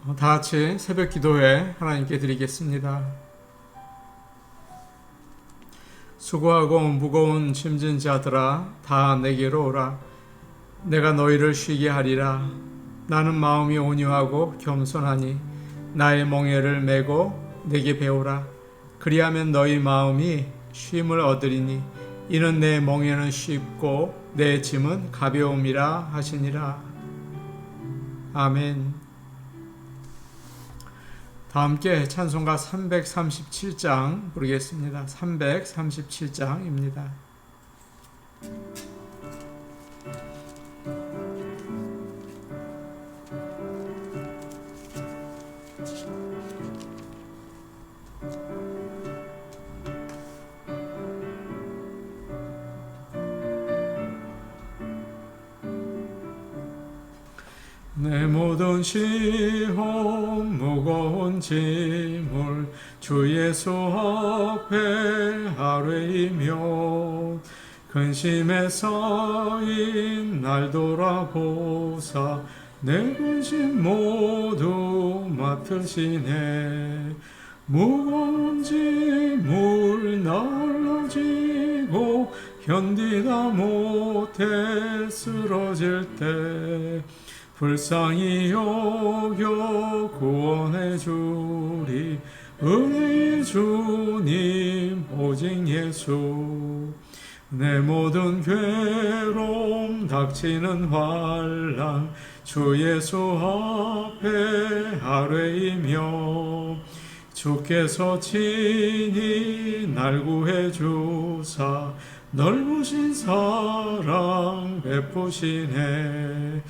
다 같이 새벽 기도회 하나님께 드리겠습니다. 수고하고 무거운 짐진 자들아 다 내게로 오라. 내가 너희를 쉬게 하리라. 나는 마음이 온유하고 겸손하니 나의 멍에를 메고 내게 배우라. 그리하면 너희 마음이 쉼을 얻으리니 이는 내 멍에는 쉽고 내 짐은 가벼움이라 하시니라. 아멘. 다 함께 찬송가 337장 부르겠습니다. 337장입니다. 내 모든 시험 무거운 짐을 주 예수 앞에 아뢰이며 근심에 쌓인 날 돌아보사 내 근심 모두 맡으시네. 무거운 짐을 나홀로 지고 견디다 못해 쓰러질 때 불쌍히 여겨 구원해 주리. 은혜의 주님 오직 예수. 내 모든 괴로움 닥치는 환난 주 예수 앞에 아뢰이며 주께서 친히 날 구해 주사 넓으신 사랑 베푸시네.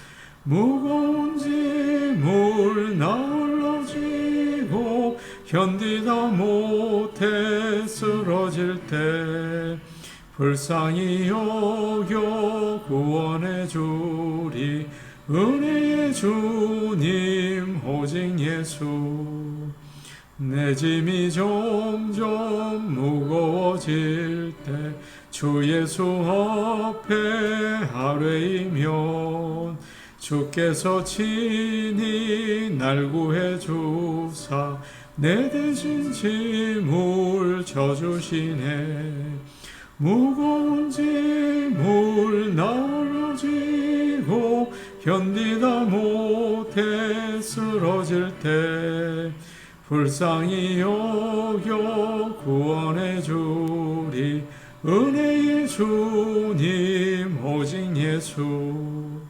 무거운 짐을 나홀로 지고 견디다 못해 쓰러질 때 불쌍히 여겨 구원해 주리. 은혜의 주님 오직 예수. 내 짐이 점점 무거워질 때 주 예수 앞에 아뢰이면 주께서 친히 날 구해 주사 내 대신 짐을 져주시네. 무거운 짐을 나홀로 지고 견디다 못해 쓰러질 때 불쌍히 여겨 구원해 주리. 은혜의 주님 오직 예수.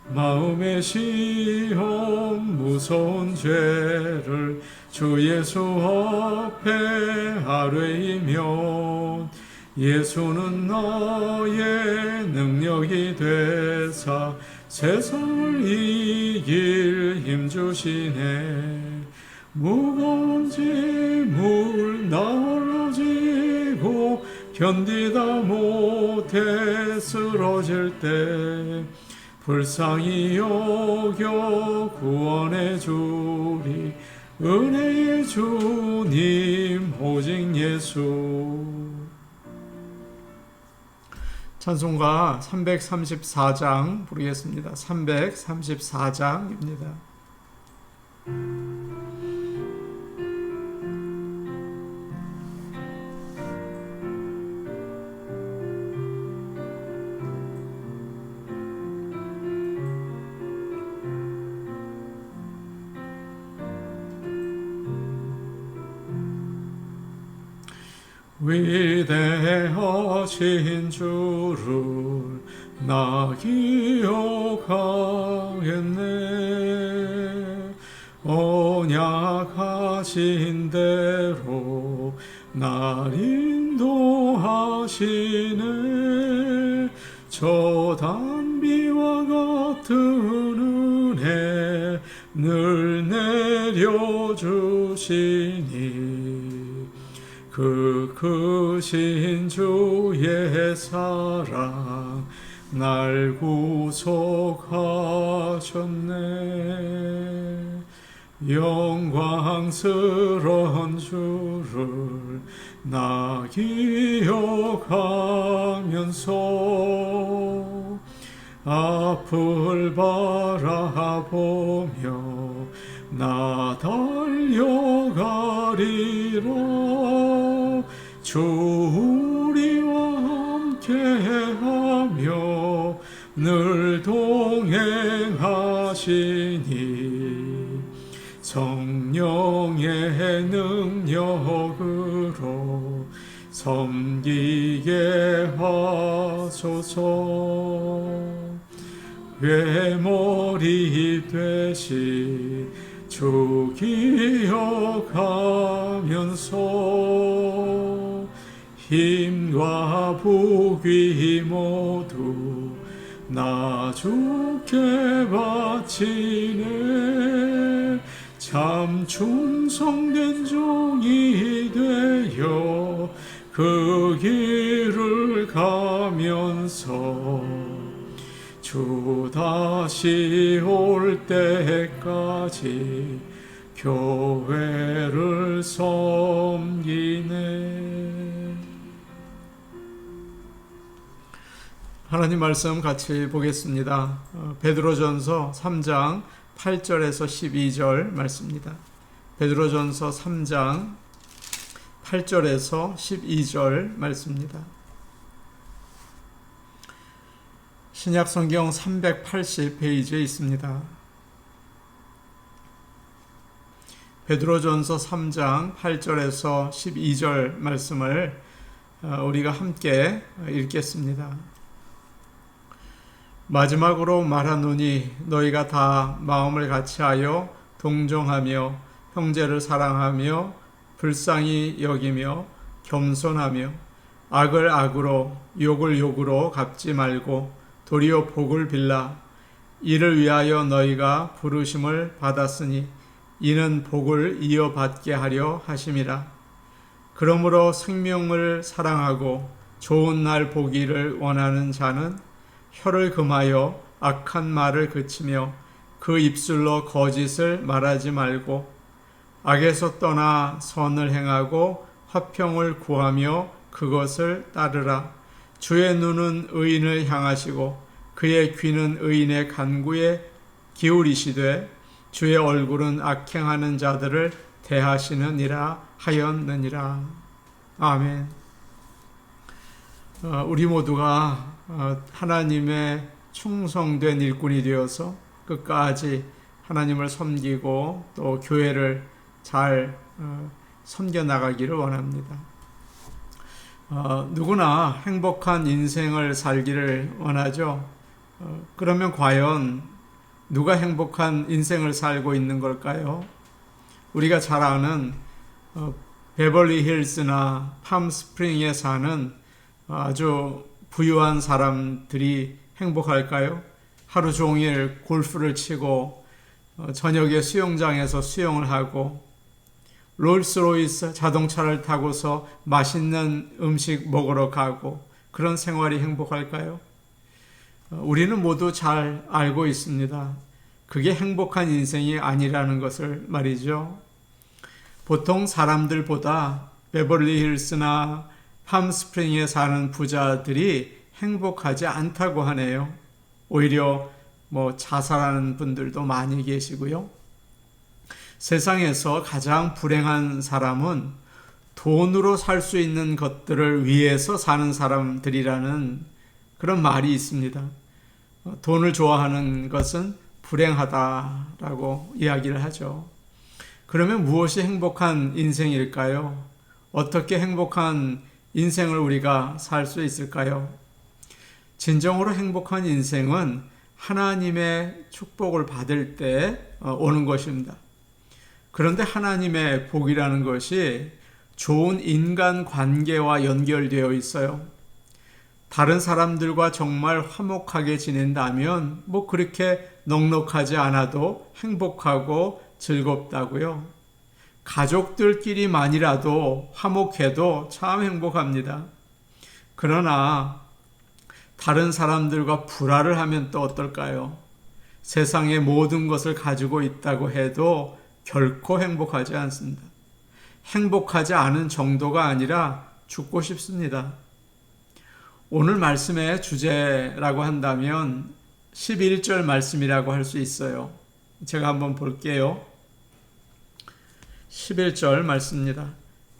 마음의 시험 무서운 죄를 주 예수 앞에 아뢰이면 예수는 나의 능력이 되사 세상을 이길 힘 주시네. 무거운 짐을 나홀로 지고 견디다 못해 쓰러질 때 불쌍히 여겨 구원해 주리. 은혜의 주님 오직 예수. 찬송가 334장 부르겠습니다. 334장입니다. 위대하신 주를 나 기억하겠네. 언약하신 대로 날 인도하시네. 저 단비와 같은 은혜 늘 내려주시니 그 크신 주의 사랑 날 구속하셨네. 영광스러운 주를 나 기억하면서 앞을 바라보며 나 달려가리라. 주 우리와 함께하며 늘 동행하시니 성령의 능력으로 섬기게 하소서. 외머리 되시 주 기억하면서 힘과 복이 모두 나 주께 바치네. 참 충성된 종이 되어 그 길을 가면서 주 다시 올 때까지 교회를 섬기네. 하나님 말씀 같이 보겠습니다. 베드로전서 3장 8절에서 12절 말씀입니다. 베드로전서 3장 8절에서 12절 말씀입니다. 신약성경 380페이지에 있습니다. 베드로전서 3장 8절에서 12절 말씀을 우리가 함께 읽겠습니다. 마지막으로 말하노니 너희가 다 마음을 같이하여 동정하며 형제를 사랑하며 불쌍히 여기며 겸손하며 악을 악으로 욕을 욕으로 갚지 말고 도리어 복을 빌라. 이를 위하여 너희가 부르심을 받았으니 이는 복을 이어받게 하려 하심이라. 그러므로 생명을 사랑하고 좋은 날 보기를 원하는 자는 혀를 금하여 악한 말을 그치며 그 입술로 거짓을 말하지 말고 악에서 떠나 선을 행하고 화평을 구하며 그것을 따르라. 주의 눈은 의인을 향하시고 그의 귀는 의인의 간구에 기울이시되 주의 얼굴은 악행하는 자들을 대하시느니라 하였느니라. 아멘. 우리 모두가 하나님의 충성된 일꾼이 되어서 끝까지 하나님을 섬기고 또 교회를 잘 섬겨나가기를 원합니다. 누구나 행복한 인생을 살기를 원하죠. 그러면 과연 누가 행복한 인생을 살고 있는 걸까요? 우리가 잘 아는 베벌리 힐스나 팜스프링에 사는 아주 부유한 사람들이 행복할까요? 하루 종일 골프를 치고 저녁에 수영장에서 수영을 하고 롤스로이스 자동차를 타고서 맛있는 음식 먹으러 가고 그런 생활이 행복할까요? 우리는 모두 잘 알고 있습니다. 그게 행복한 인생이 아니라는 것을 말이죠. 보통 사람들보다 베벌리 힐스나 팜스프링에 사는 부자들이 행복하지 않다고 하네요. 오히려 자살하는 분들도 많이 계시고요. 세상에서 가장 불행한 사람은 돈으로 살 수 있는 것들을 위해서 사는 사람들이라는 그런 말이 있습니다. 돈을 좋아하는 것은 불행하다라고 이야기를 하죠. 그러면 무엇이 행복한 인생일까요? 어떻게 행복한 인생을 우리가 살 수 있을까요? 진정으로 행복한 인생은 하나님의 축복을 받을 때 오는 것입니다. 그런데 하나님의 복이라는 것이 좋은 인간 관계와 연결되어 있어요. 다른 사람들과 정말 화목하게 지낸다면 그렇게 넉넉하지 않아도 행복하고 즐겁다고요. 가족들끼리만이라도 화목해도 참 행복합니다. 그러나 다른 사람들과 불화를 하면 또 어떨까요? 세상의 모든 것을 가지고 있다고 해도 결코 행복하지 않습니다. 행복하지 않은 정도가 아니라 죽고 싶습니다. 오늘 말씀의 주제라고 한다면 11절 말씀이라고 할 수 있어요. 제가 한번 볼게요. 11절 말씀입니다.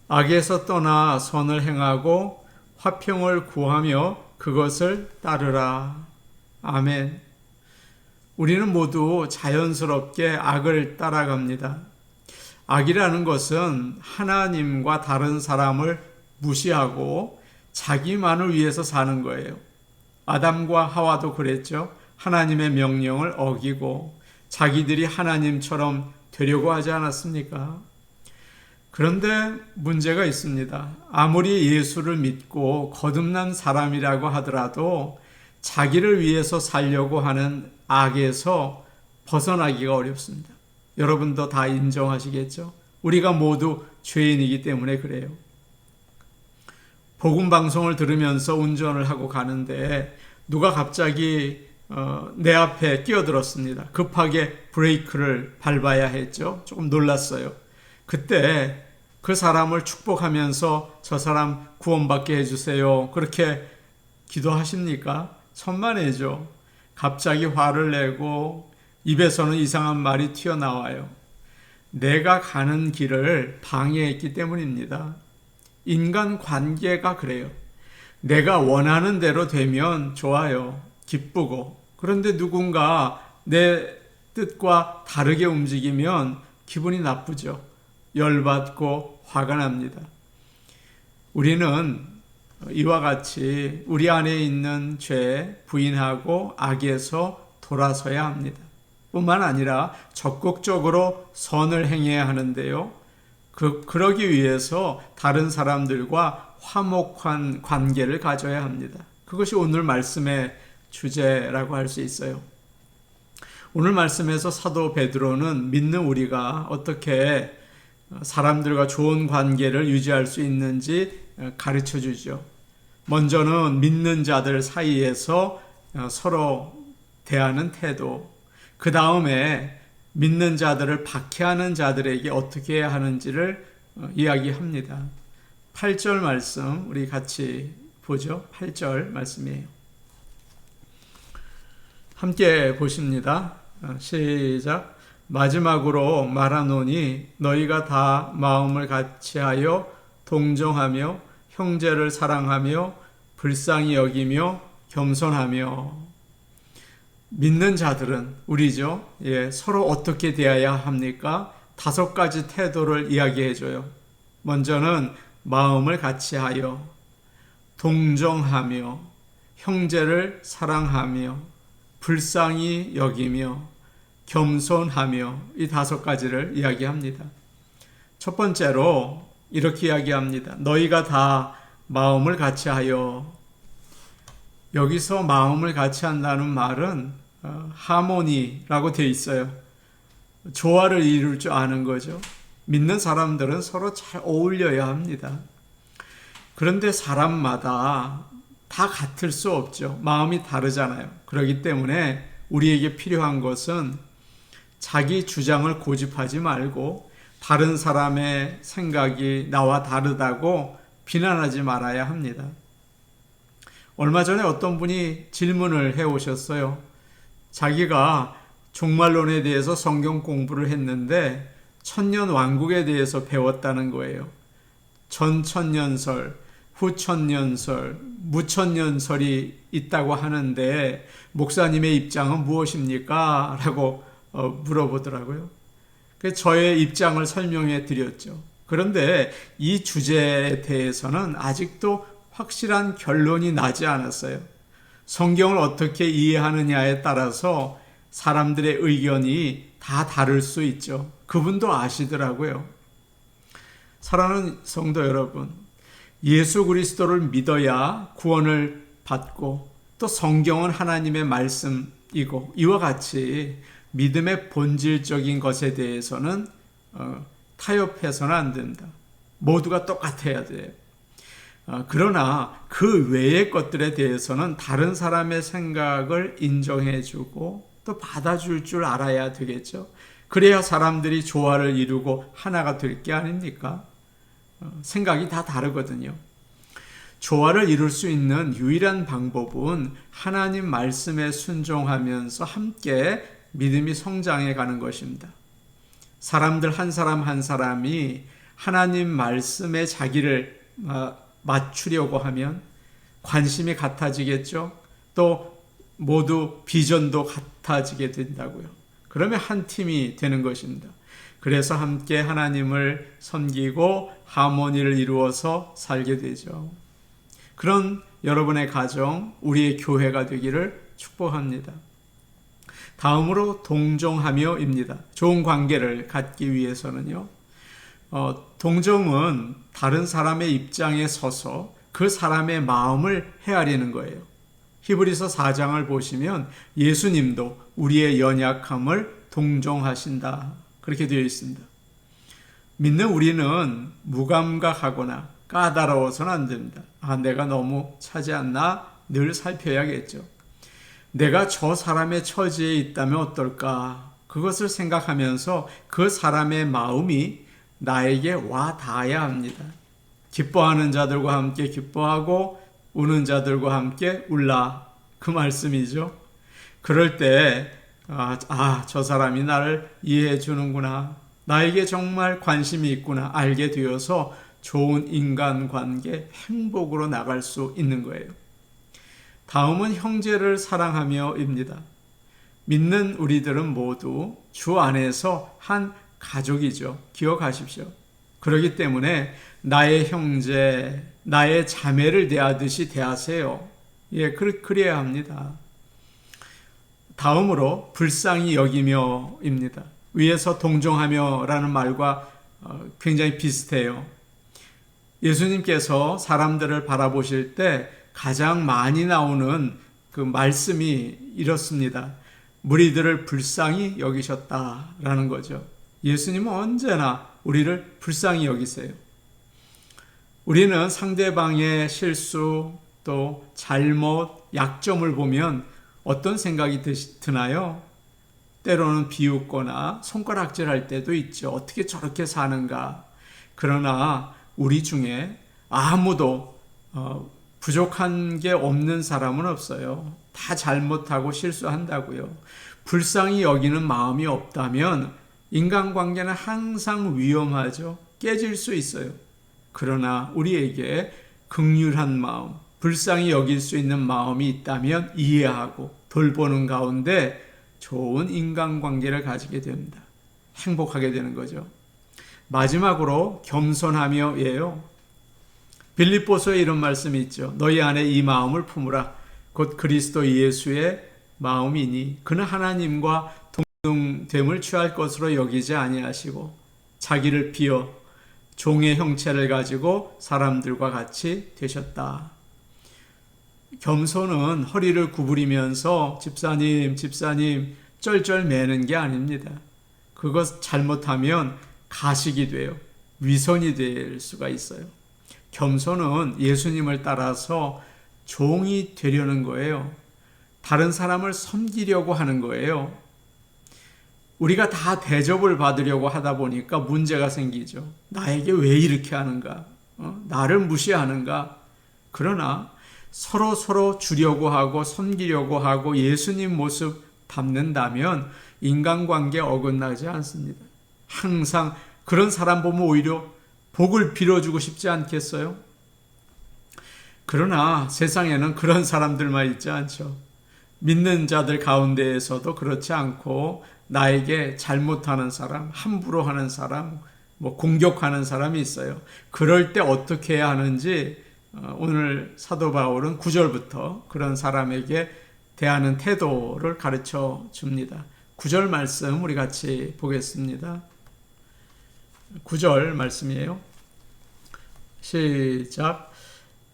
악에서 떠나 선을 행하고 화평을 구하며 그것을 따르라. 아멘. 우리는 모두 자연스럽게 악을 따라갑니다. 악이라는 것은 하나님과 다른 사람을 무시하고 자기만을 위해서 사는 거예요. 아담과 하와도 그랬죠. 하나님의 명령을 어기고 자기들이 하나님처럼 되려고 하지 않았습니까? 그런데 문제가 있습니다. 아무리 예수를 믿고 거듭난 사람이라고 하더라도 자기를 위해서 살려고 하는 악에서 벗어나기가 어렵습니다. 여러분도 다 인정하시겠죠? 우리가 모두 죄인이기 때문에 그래요. 복음 방송을 들으면서 운전을 하고 가는데 누가 갑자기 내 앞에 끼어들었습니다. 급하게 브레이크를 밟아야 했죠. 조금 놀랐어요. 그때 그 사람을 축복하면서 저 사람 구원받게 해주세요. 그렇게 기도하십니까? 천만에죠. 갑자기 화를 내고 입에서는 이상한 말이 튀어나와요. 내가 가는 길을 방해했기 때문입니다. 인간 관계가 그래요. 내가 원하는 대로 되면 좋아요. 기쁘고. 그런데 누군가 내 뜻과 다르게 움직이면 기분이 나쁘죠. 열받고 화가 납니다. 우리는 이와 같이 우리 안에 있는 죄 부인하고 악에서 돌아서야 합니다. 뿐만 아니라 적극적으로 선을 행해야 하는데요. 그러기 위해서 다른 사람들과 화목한 관계를 가져야 합니다. 그것이 오늘 말씀의 주제라고 할 수 있어요. 오늘 말씀에서 사도 베드로는 믿는 우리가 어떻게 사람들과 좋은 관계를 유지할 수 있는지 가르쳐 주죠. 먼저는 믿는 자들 사이에서 서로 대하는 태도, 그 다음에 믿는 자들을 박해하는 자들에게 어떻게 해야 하는지를 이야기합니다. 8절 말씀 우리 같이 보죠. 8절 말씀이에요. 함께 보십니다. 시작. 마지막으로 말하노니 너희가 다 마음을 같이하여 동정하며 형제를 사랑하며 불쌍히 여기며 겸손하며. 믿는 자들은 우리죠. 서로 어떻게 대해야 합니까? 5가지 태도를 이야기해 줘요. 먼저는 마음을 같이하여 동정하며 형제를 사랑하며 불쌍히 여기며 겸손하며 이 5가지를 이야기합니다. 첫 번째로 이렇게 이야기합니다. 너희가 다 마음을 같이하여. 여기서 마음을 같이 한다는 말은 하모니라고 되어 있어요. 조화를 이룰 줄 아는 거죠. 믿는 사람들은 서로 잘 어울려야 합니다. 그런데 사람마다 다 같을 수 없죠. 마음이 다르잖아요. 그렇기 때문에 우리에게 필요한 것은 자기 주장을 고집하지 말고 다른 사람의 생각이 나와 다르다고 비난하지 말아야 합니다. 얼마 전에 어떤 분이 질문을 해오셨어요. 자기가 종말론에 대해서 성경 공부를 했는데 천년왕국에 대해서 배웠다는 거예요. 전천년설, 후천년설, 무천년설이 있다고 하는데 목사님의 입장은 무엇입니까? 라고 물어보더라고요. 저의 입장을 설명해 드렸죠. 그런데 이 주제에 대해서는 아직도 확실한 결론이 나지 않았어요. 성경을 어떻게 이해하느냐에 따라서 사람들의 의견이 다 다를 수 있죠. 그분도 아시더라고요. 사랑하는 성도 여러분, 예수 그리스도를 믿어야 구원을 받고 또 성경은 하나님의 말씀이고 이와 같이 믿음의 본질적인 것에 대해서는 타협해서는 안 된다. 모두가 똑같아야 돼요. 그러나 그 외의 것들에 대해서는 다른 사람의 생각을 인정해주고 또 받아줄 줄 알아야 되겠죠. 그래야 사람들이 조화를 이루고 하나가 될 게 아닙니까? 생각이 다 다르거든요. 조화를 이룰 수 있는 유일한 방법은 하나님 말씀에 순종하면서 함께 믿음이 성장해 가는 것입니다. 사람들 한 사람 한 사람이 하나님 말씀에 자기를 맞추려고 하면 관심이 같아지겠죠. 또 모두 비전도 같아지게 된다고요. 그러면 한 팀이 되는 것입니다. 그래서 함께 하나님을 섬기고 하모니를 이루어서 살게 되죠. 그런 여러분의 가정, 우리의 교회가 되기를 축복합니다. 다음으로 동정하며입니다. 좋은 관계를 갖기 위해서는요. 동정은 다른 사람의 입장에 서서 그 사람의 마음을 헤아리는 거예요. 히브리서 4장을 보시면 예수님도 우리의 연약함을 동정하신다. 그렇게 되어 있습니다. 믿는 우리는 무감각하거나 까다로워서는 안 됩니다. 내가 너무 차지 않나 늘 살펴야겠죠. 내가 저 사람의 처지에 있다면 어떨까? 그것을 생각하면서 그 사람의 마음이 나에게 와 닿아야 합니다. 기뻐하는 자들과 함께 기뻐하고 우는 자들과 함께 울라. 그 말씀이죠. 그럴 때 저 사람이 나를 이해해 주는구나. 나에게 정말 관심이 있구나. 알게 되어서 좋은 인간관계, 행복으로 나갈 수 있는 거예요. 다음은 형제를 사랑하며입니다. 믿는 우리들은 모두 주 안에서 한 가족이죠. 기억하십시오. 그렇기 때문에 나의 형제, 나의 자매를 대하듯이 대하세요. 그래야 합니다. 다음으로 불쌍히 여기며입니다. 위에서 동정하며라는 말과 굉장히 비슷해요. 예수님께서 사람들을 바라보실 때 가장 많이 나오는 그 말씀이 이렇습니다. 무리들을 불쌍히 여기셨다라는 거죠. 예수님은 언제나 우리를 불쌍히 여기세요. 우리는 상대방의 실수, 또 잘못, 약점을 보면 어떤 생각이 드나요? 때로는 비웃거나 손가락질할 때도 있죠. 어떻게 저렇게 사는가? 그러나 우리 중에 아무도 부족한 게 없는 사람은 없어요. 다 잘못하고 실수한다고요. 불쌍히 여기는 마음이 없다면 인간관계는 항상 위험하죠. 깨질 수 있어요. 그러나 우리에게 긍휼한 마음, 불쌍히 여길 수 있는 마음이 있다면 이해하고 돌보는 가운데 좋은 인간관계를 가지게 됩니다. 행복하게 되는 거죠. 마지막으로 겸손하며예요. 빌립보서에 이런 말씀이 있죠. 너희 안에 이 마음을 품으라. 곧 그리스도 예수의 마음이니 그는 하나님과 동등됨을 취할 것으로 여기지 아니하시고 자기를 비워 종의 형체를 가지고 사람들과 같이 되셨다. 겸손은 허리를 구부리면서 집사님 쩔쩔매는 게 아닙니다. 그것 잘못하면 가식이 돼요. 위선이 될 수가 있어요. 겸손은 예수님을 따라서 종이 되려는 거예요. 다른 사람을 섬기려고 하는 거예요. 우리가 다 대접을 받으려고 하다 보니까 문제가 생기죠. 나에게 왜 이렇게 하는가? 나를 무시하는가? 그러나 서로 주려고 하고 섬기려고 하고 예수님 모습 담는다면 인간관계 어긋나지 않습니다. 항상 그런 사람 보면 오히려 복을 빌어주고 싶지 않겠어요? 그러나 세상에는 그런 사람들만 있지 않죠. 믿는 자들 가운데에서도 그렇지 않고 나에게 잘못하는 사람, 함부로 하는 사람, 공격하는 사람이 있어요. 그럴 때 어떻게 해야 하는지 오늘 사도 바울은 9절부터 그런 사람에게 대하는 태도를 가르쳐 줍니다. 9절 말씀 우리 같이 보겠습니다. 9절 말씀이에요. 시작.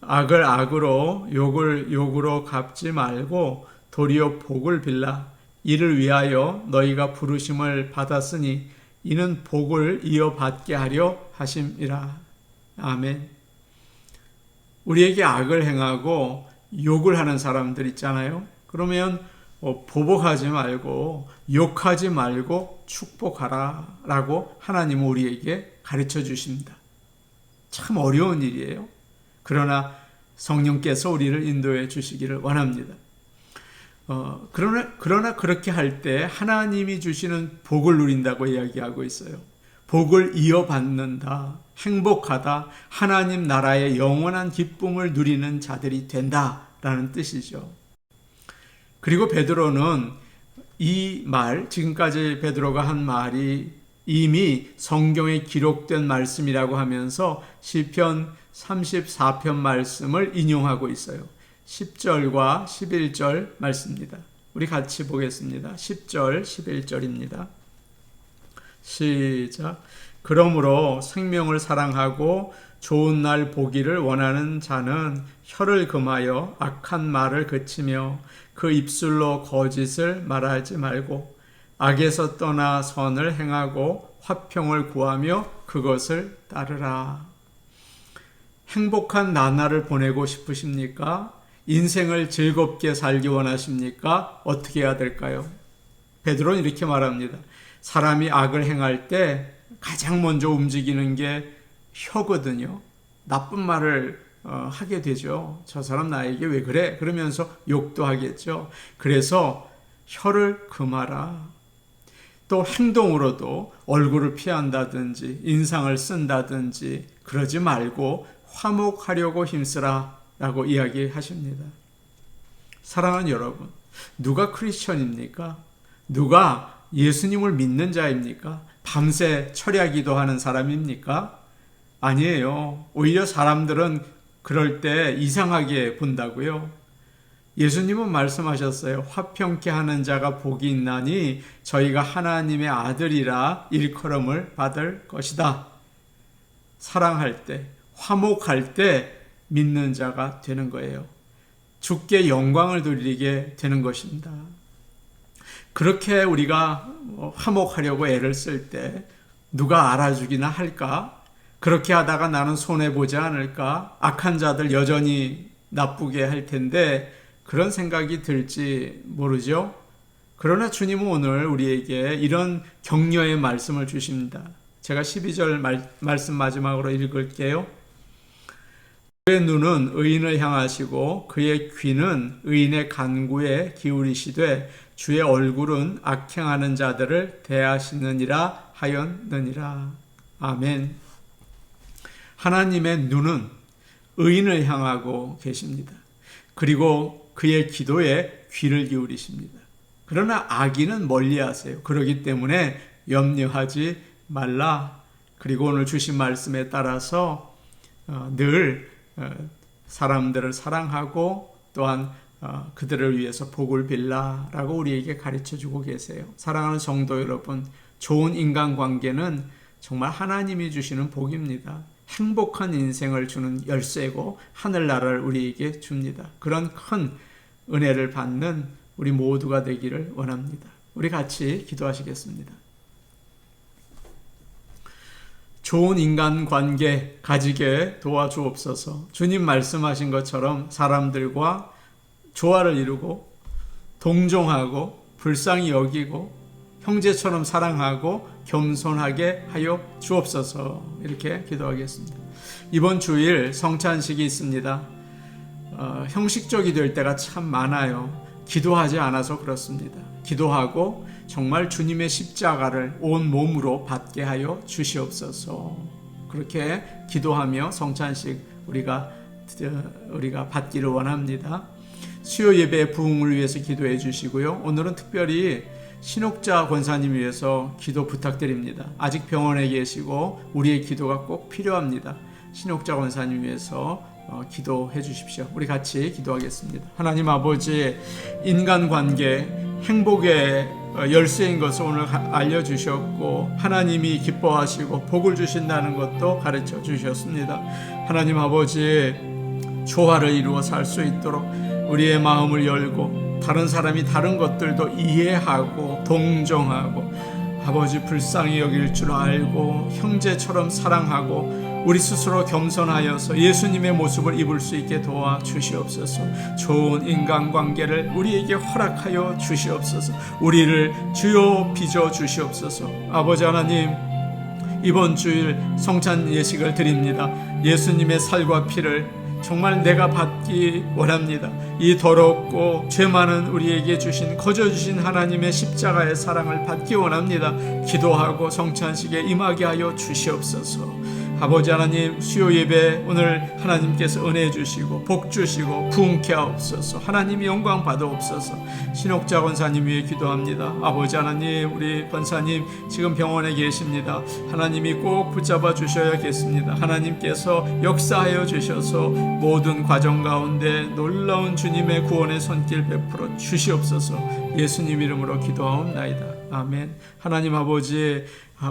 악을 악으로 욕을 욕으로 갚지 말고 도리어 복을 빌라. 이를 위하여 너희가 부르심을 받았으니 이는 복을 이어받게 하려 하심이라. 아멘. 우리에게 악을 행하고 욕을 하는 사람들 있잖아요. 그러면 보복하지 말고 욕하지 말고 축복하라 라고 하나님은 우리에게 가르쳐 주십니다. 참 어려운 일이에요. 그러나 성령께서 우리를 인도해 주시기를 원합니다. 그러나 그렇게 할 때 하나님이 주시는 복을 누린다고 이야기하고 있어요. 복을 이어받는다, 행복하다, 하나님 나라의 영원한 기쁨을 누리는 자들이 된다라는 뜻이죠. 그리고 베드로는 이 말, 지금까지 베드로가 한 말이 이미 성경에 기록된 말씀이라고 하면서 시편 34편 말씀을 인용하고 있어요. 10절과 11절 말씀입니다. 우리 같이 보겠습니다. 10절, 11절입니다. 시작. 그러므로 생명을 사랑하고 좋은 날 보기를 원하는 자는 혀를 금하여 악한 말을 그치며 그 입술로 거짓을 말하지 말고 악에서 떠나 선을 행하고 화평을 구하며 그것을 따르라. 행복한 나날을 보내고 싶으십니까? 인생을 즐겁게 살기 원하십니까? 어떻게 해야 될까요? 베드로는 이렇게 말합니다. 사람이 악을 행할 때 가장 먼저 움직이는 게 혀거든요. 나쁜 말을 하게 되죠. 저 사람 나에게 왜 그래? 그러면서 욕도 하겠죠. 그래서 혀를 금하라. 또 행동으로도 얼굴을 피한다든지 인상을 쓴다든지 그러지 말고 화목하려고 힘쓰라 라고 이야기하십니다. 사랑하는 여러분, 누가 크리스천입니까? 누가 예수님을 믿는 자입니까? 밤새 철야기도 하는 사람입니까? 아니에요. 오히려 사람들은 그럴 때 이상하게 본다고요. 예수님은 말씀하셨어요. 화평케 하는 자가 복이 있나니 저희가 하나님의 아들이라 일컬음을 받을 것이다. 사랑할 때, 화목할 때 믿는 자가 되는 거예요. 주께 영광을 돌리게 되는 것입니다. 그렇게 우리가 화목하려고 애를 쓸 때 누가 알아주기나 할까? 그렇게 하다가 나는 손해보지 않을까? 악한 자들 여전히 나쁘게 할 텐데 그런 생각이 들지 모르죠? 그러나 주님은 오늘 우리에게 이런 격려의 말씀을 주십니다. 제가 12절 말씀 마지막으로 읽을게요. 그의 눈은 의인을 향하시고 그의 귀는 의인의 간구에 기울이시되 주의 얼굴은 악행하는 자들을 대하시느니라 하였느니라. 아멘. 하나님의 눈은 의인을 향하고 계십니다. 그리고 그의 기도에 귀를 기울이십니다. 그러나 악인은 멀리하세요. 그렇기 때문에 염려하지 말라. 그리고 오늘 주신 말씀에 따라서 늘 사람들을 사랑하고 또한 그들을 위해서 복을 빌라라고 우리에게 가르쳐주고 계세요. 사랑하는 성도 여러분, 좋은 인간관계는 정말 하나님이 주시는 복입니다. 행복한 인생을 주는 열쇠고 하늘나라를 우리에게 줍니다. 그런 큰 은혜를 받는 우리 모두가 되기를 원합니다. 우리 같이 기도하시겠습니다. 좋은 인간관계 가지게 도와주옵소서. 주님 말씀하신 것처럼 사람들과 조화를 이루고 동정하고 불쌍히 여기고 형제처럼 사랑하고 겸손하게 하여 주옵소서. 이렇게 기도하겠습니다. 이번 주일 성찬식이 있습니다. 형식적이 될 때가 참 많아요. 기도하지 않아서 그렇습니다. 기도하고 정말 주님의 십자가를 온 몸으로 받게 하여 주시옵소서. 그렇게 기도하며 성찬식 우리가 받기를 원합니다. 수요 예배의 부흥을 위해서 기도해 주시고요. 오늘은 특별히 신옥자 권사님 위해서 기도 부탁드립니다. 아직 병원에 계시고 우리의 기도가 꼭 필요합니다. 신옥자 권사님 위해서 기도해 주십시오. 우리 같이 기도하겠습니다. 하나님 아버지, 인간관계 행복의 열쇠인 것을 오늘 알려주셨고 하나님이 기뻐하시고 복을 주신다는 것도 가르쳐 주셨습니다. 하나님 아버지, 조화를 이루어 살 수 있도록 우리의 마음을 열고 다른 사람이 다른 것들도 이해하고 동정하고 아버지 불쌍히 여길 줄 알고 형제처럼 사랑하고 우리 스스로 겸손하여서 예수님의 모습을 입을 수 있게 도와주시옵소서. 좋은 인간관계를 우리에게 허락하여 주시옵소서. 우리를 주여 빚어 주시옵소서. 아버지 하나님, 이번 주일 성찬 예식을 드립니다. 예수님의 살과 피를 정말 내가 받기 원합니다. 이 더럽고 죄 많은 우리에게 거저 주신 하나님의 십자가의 사랑을 받기 원합니다. 기도하고 성찬식에 임하게 하여 주시옵소서. 아버지 하나님, 수요 예배 오늘 하나님께서 은혜 주시고 복 주시고 부흥케 하옵소서. 하나님이 영광 받아옵소서. 신옥자 권사님 위해 기도합니다. 아버지 하나님, 우리 권사님 지금 병원에 계십니다. 하나님이 꼭 붙잡아 주셔야겠습니다. 하나님께서 역사하여 주셔서 모든 과정 가운데 놀라운 주님의 구원의 손길 베풀어 주시옵소서. 예수님 이름으로 기도하옵나이다. 아멘. 하나님 아버지,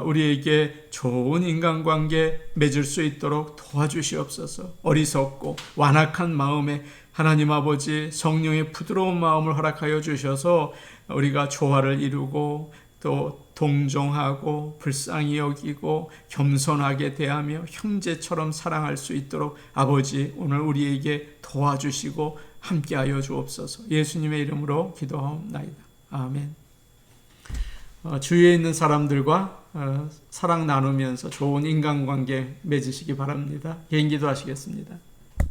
우리에게 좋은 인간관계 맺을 수 있도록 도와주시옵소서. 어리석고 완악한 마음에 하나님 아버지 성령의 부드러운 마음을 허락하여 주셔서 우리가 조화를 이루고 또 동정하고 불쌍히 여기고 겸손하게 대하며 형제처럼 사랑할 수 있도록 아버지 오늘 우리에게 도와주시고 함께하여 주옵소서. 예수님의 이름으로 기도하옵나이다. 아멘. 주위에 있는 사람들과 사랑 나누면서 좋은 인간관계 맺으시기 바랍니다. 개인기도 하시겠습니다.